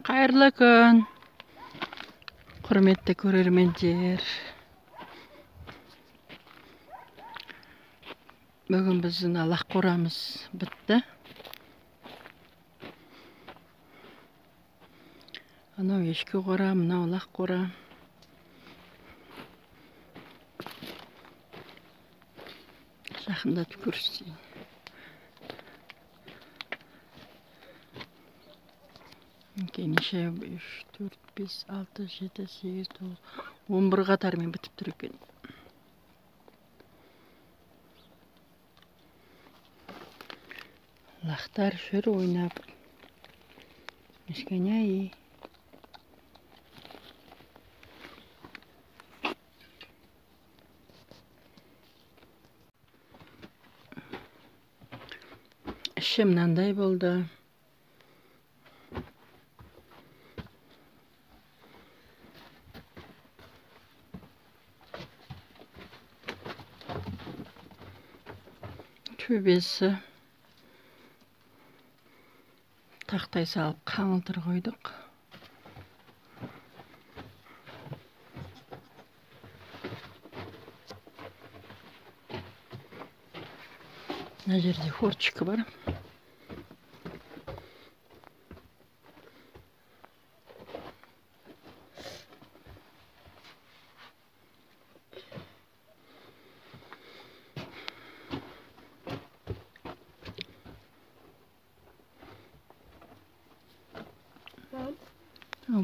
Қайырлы күн, құрметті көрермендер. Бүгін біздің алақ қорамыз бітті. Анау ешкі қора, мынау алақ қора. Жақындатып көрсетейін. Неше 3, 4, 5, 6, 7, 8, 9, 11 қатармен бітіп тұр екен. Лақтар жүр ойнап. Мешкәнәй. Іші мынандай болды. Төбесі тақтай салып қаңылтыр қойдық. Мына жерде форточка бар.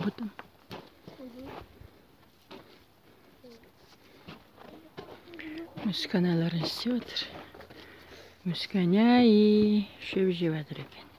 Бұтым. Мүскәнәләрін істеп отыр. Мүскәнәй шөп жеп отыр екен.